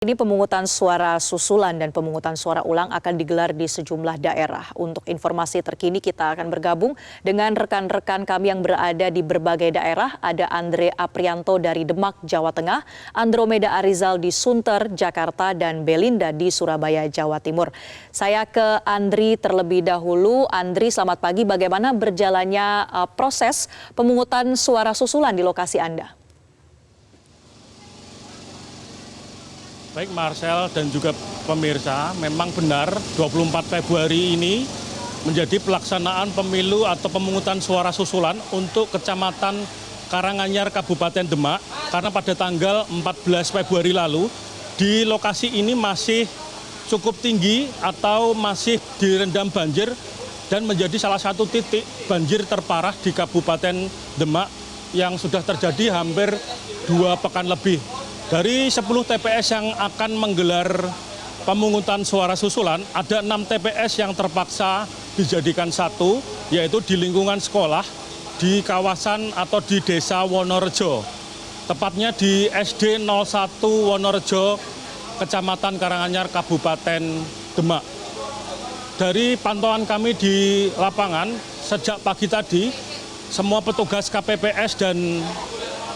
Ini pemungutan suara susulan dan pemungutan suara ulang akan digelar di sejumlah daerah. Untuk informasi terkini kita akan bergabung dengan rekan-rekan kami yang berada di berbagai daerah. Ada Andre Aprianto dari Demak, Jawa Tengah, Andromeda Arizal di Sunter, Jakarta, dan Belinda di Surabaya, Jawa Timur. Saya ke Andri terlebih dahulu. Andri, selamat pagi. Bagaimana berjalannya proses pemungutan suara susulan di lokasi Anda? Baik Marcel dan juga pemirsa, memang benar 24 Februari ini menjadi pelaksanaan pemilu atau pemungutan suara susulan untuk Kecamatan Karanganyar, Kabupaten Demak. Karena pada tanggal 14 Februari lalu di lokasi ini masih cukup tinggi atau masih direndam banjir dan menjadi salah satu titik banjir terparah di Kabupaten Demak yang sudah terjadi hampir 2 pekan lebih. Dari 10 TPS yang akan menggelar pemungutan suara susulan, ada 6 TPS yang terpaksa dijadikan satu, yaitu di lingkungan sekolah, di kawasan atau di desa Wonorejo. Tepatnya di SD 01 Wonorejo, Kecamatan Karanganyar, Kabupaten Demak. Dari pantauan kami di lapangan, sejak pagi tadi, semua petugas KPPS dan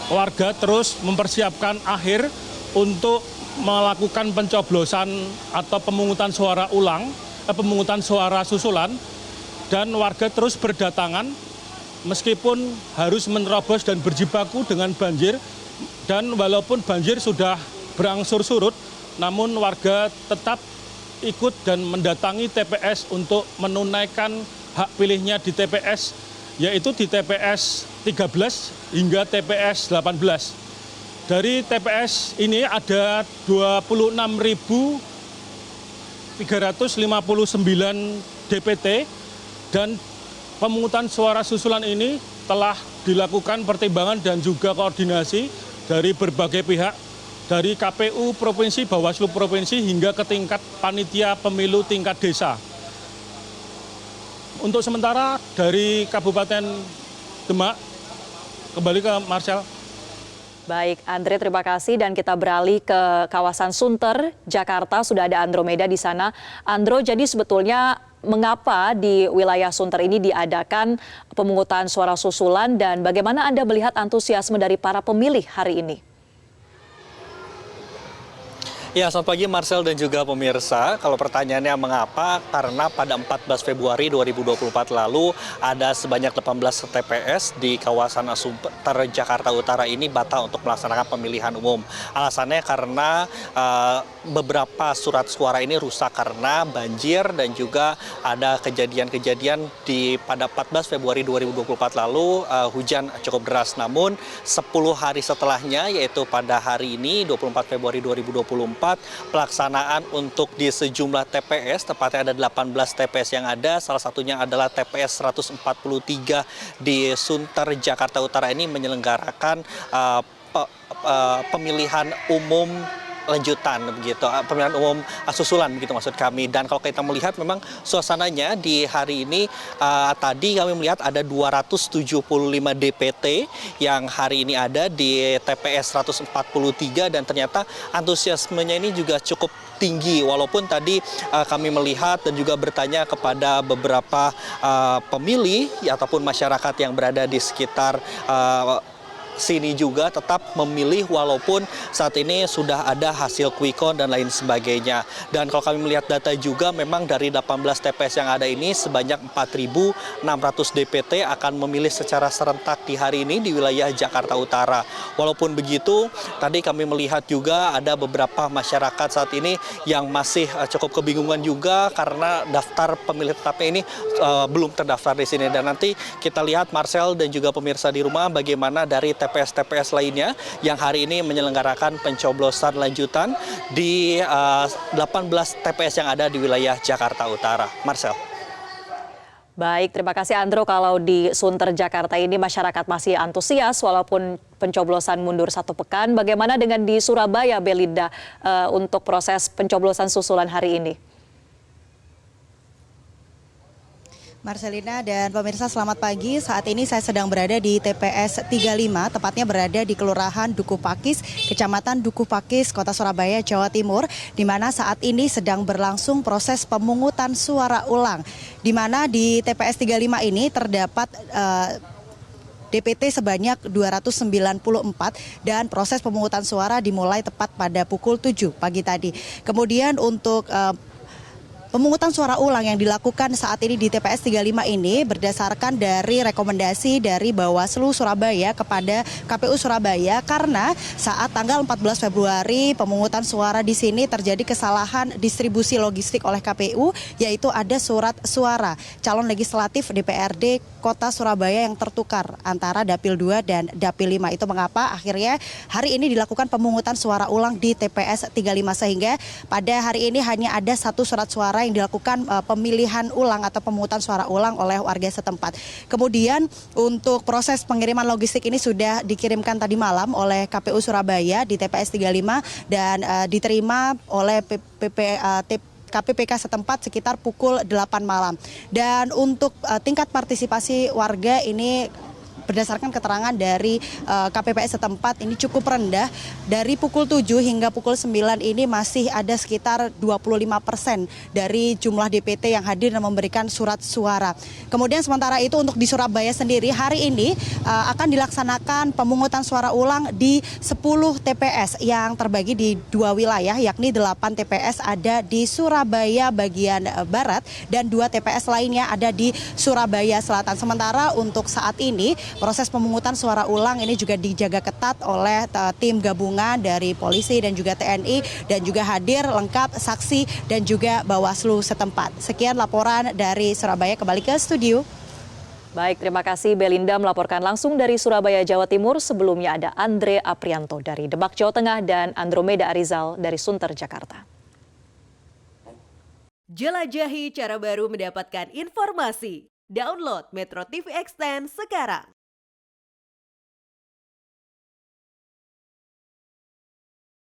warga terus mempersiapkan akhir untuk melakukan pencoblosan atau pemungutan suara ulang, pemungutan suara susulan, dan warga terus berdatangan meskipun harus menerobos dan berjibaku dengan banjir, dan walaupun banjir sudah berangsur surut, namun warga tetap ikut dan mendatangi TPS untuk menunaikan hak pilihnya di TPS, yaitu di TPS 13 hingga TPS 18. Dari TPS ini ada 26.359 DPT dan pemungutan suara susulan ini telah dilakukan pertimbangan dan juga koordinasi dari berbagai pihak, dari KPU Provinsi, Bawaslu Provinsi hingga ke tingkat panitia pemilu tingkat desa. Untuk sementara dari Kabupaten Demak, kembali ke Marcel. Baik, Andre, terima kasih. Dan kita beralih ke kawasan Sunter, Jakarta. Sudah ada Andromeda di sana. Andro, jadi sebetulnya mengapa di wilayah Sunter ini diadakan pemungutan suara susulan dan bagaimana Anda melihat antusiasme dari para pemilih hari ini? Ya, selamat pagi Marcel dan juga pemirsa. Kalau pertanyaannya mengapa? Karena pada 14 Februari 2024 lalu ada sebanyak 18 TPS di kawasan Sunter, Jakarta Utara ini batal untuk melaksanakan pemilihan umum. Alasannya karena beberapa surat suara ini rusak karena banjir dan juga ada kejadian-kejadian pada 14 Februari 2024 lalu hujan cukup deras. Namun 10 hari setelahnya, yaitu pada hari ini 24 Februari 2024, pelaksanaan untuk di sejumlah TPS, tepatnya ada 18 TPS yang ada, salah satunya adalah TPS 143 di Sunter, Jakarta Utara ini menyelenggarakan pemilihan umum lanjutan begitu, pemilihan umum susulan begitu maksud kami. Dan kalau kita melihat memang suasananya di hari ini tadi kami melihat ada 275 DPT yang hari ini ada di TPS 143 dan ternyata antusiasmenya ini juga cukup tinggi, walaupun tadi kami melihat dan juga bertanya kepada beberapa pemilih ataupun masyarakat yang berada di sekitar sini juga tetap memilih walaupun saat ini sudah ada hasil quick count dan lain sebagainya. Dan kalau kami melihat data juga memang dari 18 TPS yang ada ini sebanyak 4.600 DPT akan memilih secara serentak di hari ini di wilayah Jakarta Utara. Walaupun begitu, tadi kami melihat juga ada beberapa masyarakat saat ini yang masih cukup kebingungan juga karena daftar pemilih tetapnya ini belum terdaftar di sini. Dan nanti kita lihat Marcel dan juga pemirsa di rumah bagaimana dari TPS-TPS lainnya yang hari ini menyelenggarakan pencoblosan lanjutan di 18 TPS yang ada di wilayah Jakarta Utara. Marcel. Baik, terima kasih Andro. Kalau di Sunter, Jakarta ini masyarakat masih antusias walaupun pencoblosan mundur 1 pekan. Bagaimana dengan di Surabaya, Belinda, untuk proses pencoblosan susulan hari ini? Marcelina dan pemirsa, selamat pagi. Saat ini saya sedang berada di TPS 35, tepatnya berada di Kelurahan Dukuh Pakis, Kecamatan Dukuh Pakis, Kota Surabaya, Jawa Timur, di mana saat ini sedang berlangsung proses pemungutan suara ulang. Di mana di TPS 35 ini terdapat DPT sebanyak 294 dan proses pemungutan suara dimulai tepat pada pukul 7 pagi tadi. Kemudian untuk pemungutan suara ulang yang dilakukan saat ini di TPS 35 ini berdasarkan dari rekomendasi dari Bawaslu Surabaya kepada KPU Surabaya, karena saat tanggal 14 Februari pemungutan suara di sini terjadi kesalahan distribusi logistik oleh KPU, yaitu ada surat suara calon legislatif DPRD Kota Surabaya yang tertukar antara Dapil 2 dan Dapil 5. Itu mengapa akhirnya hari ini dilakukan pemungutan suara ulang di TPS 35, sehingga pada hari ini hanya ada satu surat suara yang dilakukan pemilihan ulang atau pemungutan suara ulang oleh warga setempat. Kemudian untuk proses pengiriman logistik ini sudah dikirimkan tadi malam oleh KPU Surabaya di TPS 35 dan diterima oleh KPPK setempat sekitar pukul 8 malam. Dan untuk tingkat partisipasi warga ini berdasarkan keterangan dari KPPS setempat ini cukup rendah. Dari pukul 7 hingga pukul 9 ini masih ada sekitar 25% dari jumlah DPT yang hadir dan memberikan surat suara. Kemudian sementara itu untuk di Surabaya sendiri hari ini akan dilaksanakan pemungutan suara ulang di 10 TPS yang terbagi di 2 wilayah, yakni 8 TPS ada di Surabaya bagian barat dan 2 TPS lainnya ada di Surabaya Selatan. Sementara untuk saat ini proses pemungutan suara ulang ini juga dijaga ketat oleh tim gabungan dari polisi dan juga TNI, dan juga hadir lengkap saksi dan juga Bawaslu setempat. Sekian laporan dari Surabaya, kembali ke studio. Baik, terima kasih Belinda melaporkan langsung dari Surabaya, Jawa Timur. Sebelumnya ada Andre Aprianto dari Demak, Jawa Tengah, dan Andromeda Arizal dari Sunter, Jakarta. Jelajahi cara baru mendapatkan informasi. Download Metro TV Extend sekarang.